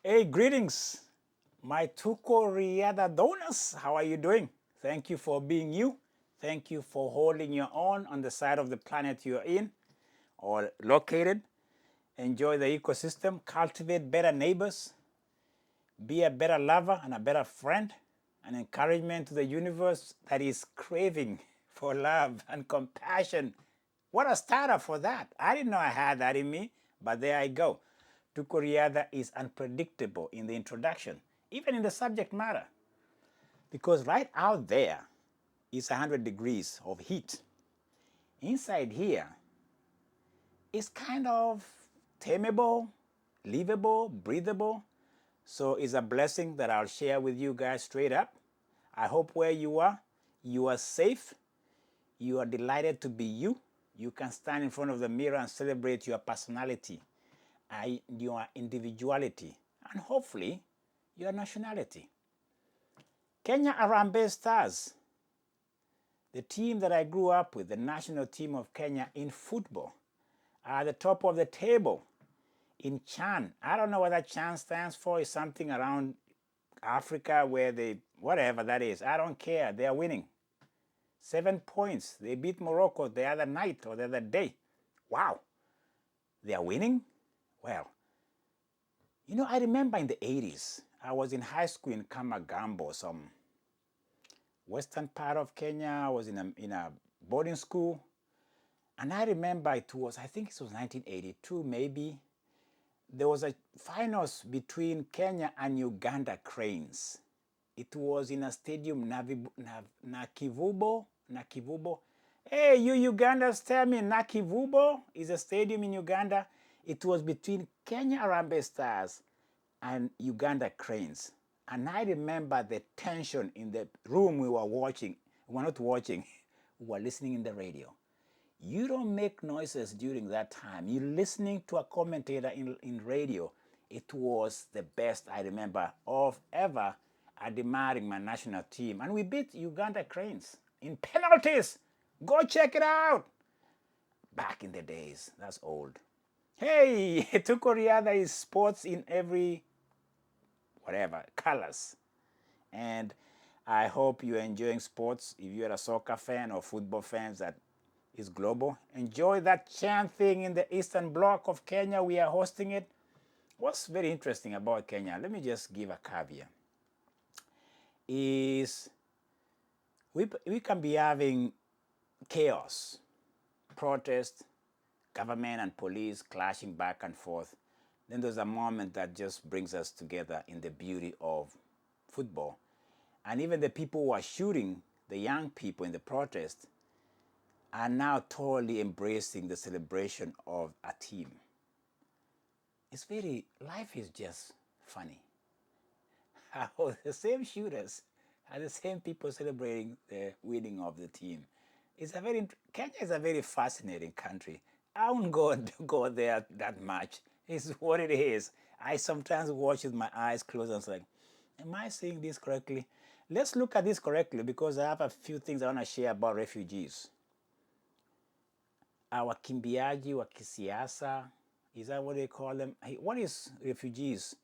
Hey, greetings, my Tuko Riada donors. How are you doing? Thank you for being you. Thank you for holding your own on the side of the planet you're in or located. Enjoy the ecosystem, cultivate better neighbors, be a better lover and a better friend, an encouragement to the universe that is craving for love and compassion. What a starter for that. I didn't know I had that in me, but there I go. Tukuriada is unpredictable in the introduction, even in the subject matter, because right out there is 100 degrees of heat. Inside here is kind of tameable, livable, breathable. So it's a blessing that I'll share with you guys straight up. I hope where you are safe, you are delighted to be you. You can stand in front of the mirror and celebrate your personality, your individuality, and hopefully your nationality. Kenya Harambee Stars, the team that I grew up with, the national team of Kenya in football, are at the top of the table in Chan. I don't know what that Chan stands for. It's something around Africa where they, whatever that is, I don't care. They are winning. 7 points. They beat Morocco the other night or the other day. Wow. They are winning? Well, I remember in the 80s, I was in high school in Kamagambo, some western part of Kenya. I was in a boarding school. And I remember I think it was 1982 maybe. There was a finals between Kenya and Uganda Cranes. It was in a stadium, Nakivubo. Hey, you Ugandans, tell me, Nakivubo is a stadium in Uganda. It was between Kenya Harambee Stars and Uganda Cranes. And I remember the tension in the room we were watching. We were not watching, we were listening in the radio. You don't make noises during that time. You're listening to a commentator in radio. It was the best I remember of ever admiring my national team. And we beat Uganda Cranes in penalties. Go check it out. Back in the days. That's old. Hey, Tukoriada is sports in every whatever colors. And I hope you're enjoying sports. If you're a soccer fan or football fans, that is global. Enjoy that chant thing in the Eastern Bloc of Kenya. We are hosting it. What's very interesting about Kenya, let me just give a caveat, is we can be having chaos, protest, government and police clashing back and forth. Then there's a moment that just brings us together in the beauty of football. And even the people who are shooting the young people in the protest are now totally embracing the celebration of a team. Life is just funny. How the same shooters are the same people celebrating the winning of the team. Kenya is a very fascinating country. I won't go there that much. It's what it is. I sometimes watch with my eyes closed and it's like, am I saying this correctly? Let's look at this correctly because I have a few things I want to share about refugees. Wakimbiaji wa kisiasa, is that what they call them? What is refugees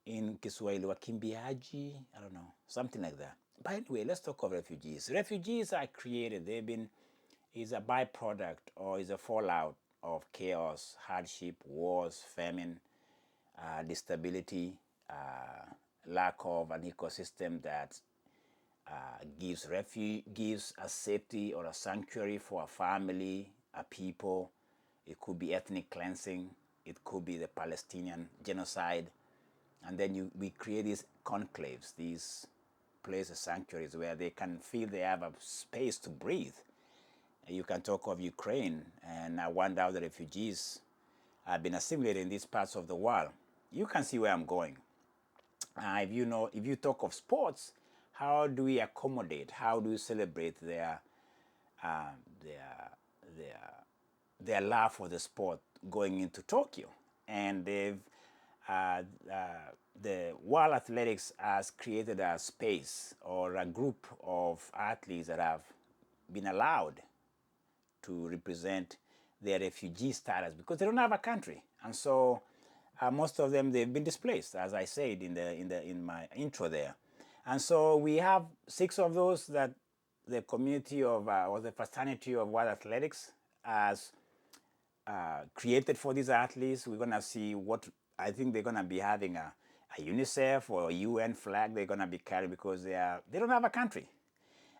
in Kiswahili? Wakimbiaji? I don't know, something like that. But anyway, let's talk of refugees. Refugees are created, is a byproduct or is a fallout of chaos, hardship, wars, famine, instability, lack of an ecosystem that gives refuge, gives a safety or a sanctuary for a family, a people. It could be ethnic cleansing. It could be the Palestinian genocide. And then we create these conclaves, these places, sanctuaries where they can feel they have a space to breathe. You can talk of Ukraine, and I wonder how the refugees have been assimilated in these parts of the world. You can see where I'm going. If you talk of sports, how do we accommodate? How do we celebrate their love for the sport going into Tokyo? And the World Athletics has created a space or a group of athletes that have been allowed to represent their refugee status because they don't have a country. And so most of them, they've been displaced, as I said in my intro there. And so we have 6 of those that the community of, or the fraternity of World Athletics has created for these athletes. We're going to see what, I think they're going to be having a UNICEF or a UN flag they're going to be carrying, because they don't have a country.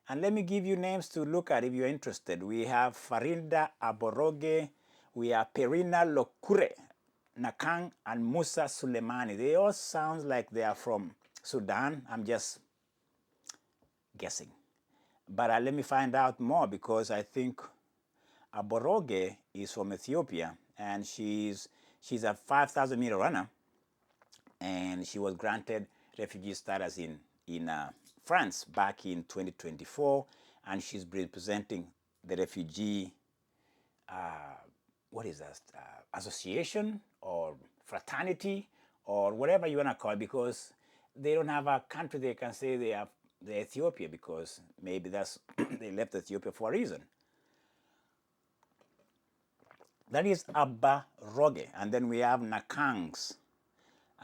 And let me give you names to look at if you're interested. We have Farida Abaroge, we have Perina Lokure Nakang, and Musa Sulima. They all sound like they are from Sudan. I'm just guessing. But let me find out more, because I think Aboroge is from Ethiopia, and she's a 5,000 meter runner, and she was granted refugee status in France back in 2024, and she's representing the refugee, what is that, association or fraternity or whatever you want to call it, because they don't have a country they can say they're Ethiopia, because maybe that's they left Ethiopia for a reason. That is Abaroge. And then we have Nakangs.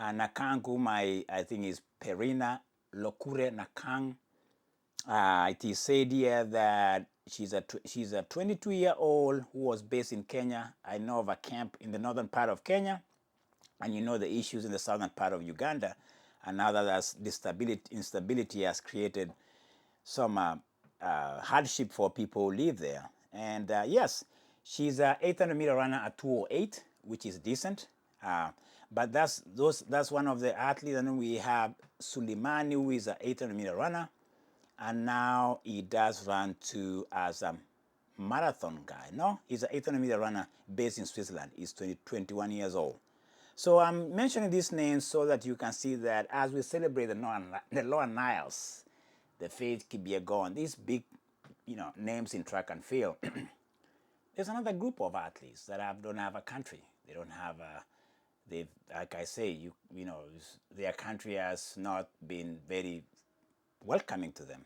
Nakang, whom I think is Perina Lokure Nakang. It is said here that she's a 22-year-old who was based in Kenya. I know of a camp in the northern part of Kenya, and you know the issues in the southern part of Uganda. And now that instability has created some hardship for people who live there. And yes, she's an 800 meter runner at 2:08, which is decent. But that's one of the athletes. And then we have Suleimani, who is an 800 meter runner, and now he does run as a marathon guy. No, he's an 800 meter runner based in Switzerland. He's 21 years old. So I'm mentioning these names so that you can see that as we celebrate the Lower Niles, the Faith Kipyegon, these big, names in track and field, there's another group of athletes that don't have a country. They don't have like I say, their country has not been very welcoming to them,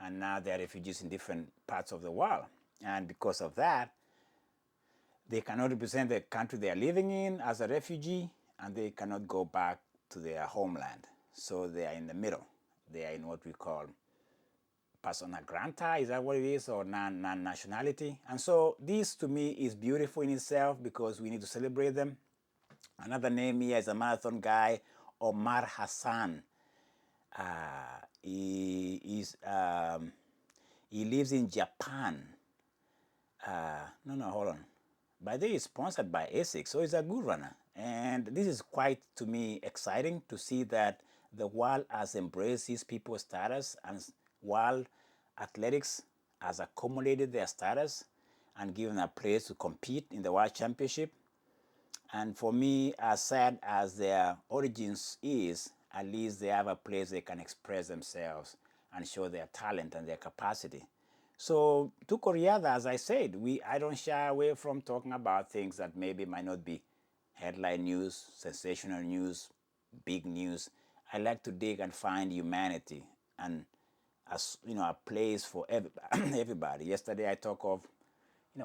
and now they're refugees in different parts of the world, and because of that, they cannot represent the country they are living in as a refugee, and they cannot go back to their homeland. So they are in the middle. They are in what we call persona grata, is that what it is, or non-nationality. And so this to me is beautiful in itself, because we need to celebrate them. Another name here is a marathon guy, Omar Hassan. He lives in Japan. Hold on. By the way, he's sponsored by ASICS, so he's a good runner. And this is quite, to me, exciting to see that the world has embraced these people's status, and World Athletics has accommodated their status and given a place to compete in the World Championship. And for me, as sad as their origins is, at least they have a place they can express themselves and show their talent and their capacity. So Tuko Riadha, as I said, I don't shy away from talking about things that maybe might not be headline news, sensational news, big news. I like to dig and find humanity and a place for everybody. Yesterday I talked of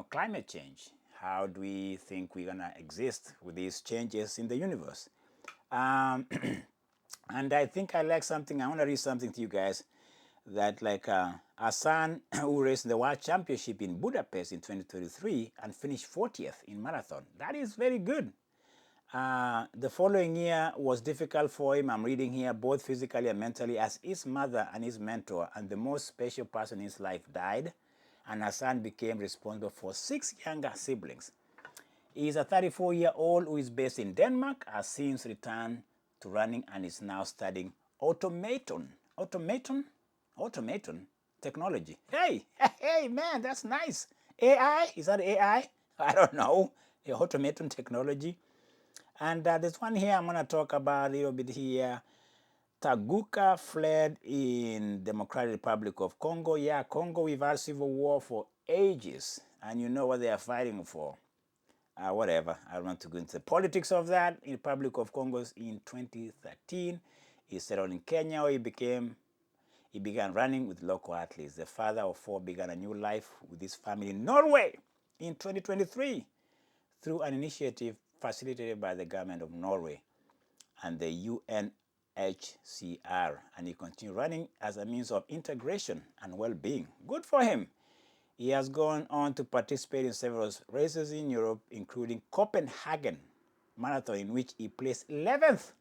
climate change. How do we think we're gonna exist with these changes in the universe? And I think I like something. I want to read something to you guys that Hassan, who raced in the World Championship in Budapest in 2023 and finished 40th in marathon. That is very good. The following year was difficult for him. I'm reading here, both physically and mentally, as his mother and his mentor and the most special person in his life died, and Hassan became responsible for 6 younger siblings. He is a 34-year-old who is based in Denmark, has since returned to running and is now studying automation technology. Hey, man, that's nice. AI? Is that AI? I don't know. Automation technology. And there's one here I'm going to talk about a little bit here. Taguka fled in Democratic Republic of Congo. Yeah, Congo, we've had civil war for ages. And you know what they are fighting for. Whatever. I don't want to go into the politics of that. In the Republic of Congo in 2013, he settled in Kenya, where he began running with local athletes. The father of 4 began a new life with his family in Norway in 2023 through an initiative facilitated by the government of Norway and the UNHCR, and he continued running as a means of integration and well-being. Good for him. He has gone on to participate in several races in Europe, including Copenhagen Marathon, in which he placed 11th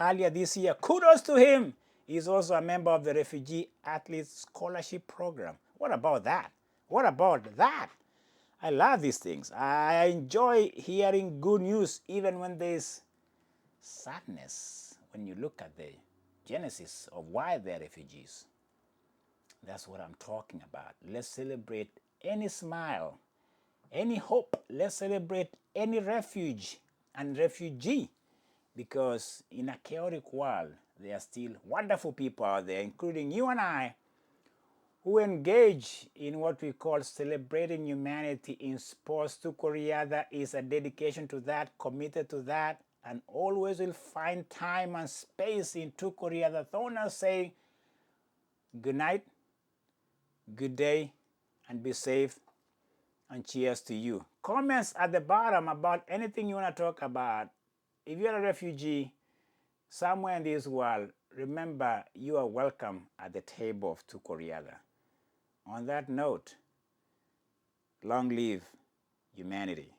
earlier this year. Kudos to him. He is also a member of the Refugee Athletes Scholarship Program. What about that? What about that? I love these things. I enjoy hearing good news even when there's sadness, when you look at the genesis of why they're refugees. That's what I'm talking about. Let's celebrate any smile, any hope. Let's celebrate any refuge and refugee, because in a chaotic world, there are still wonderful people out there, including you and I, who engage in what we call celebrating humanity in sports. Tukoriada is a dedication to that, committed to that, and always will find time and space in Tukoriada Thona saying good night, good day, and be safe, and cheers to you. Comments at the bottom about anything you want to talk about. If you're a refugee somewhere in this world, remember you are welcome at the table of Tukoriada. On that note, long live humanity.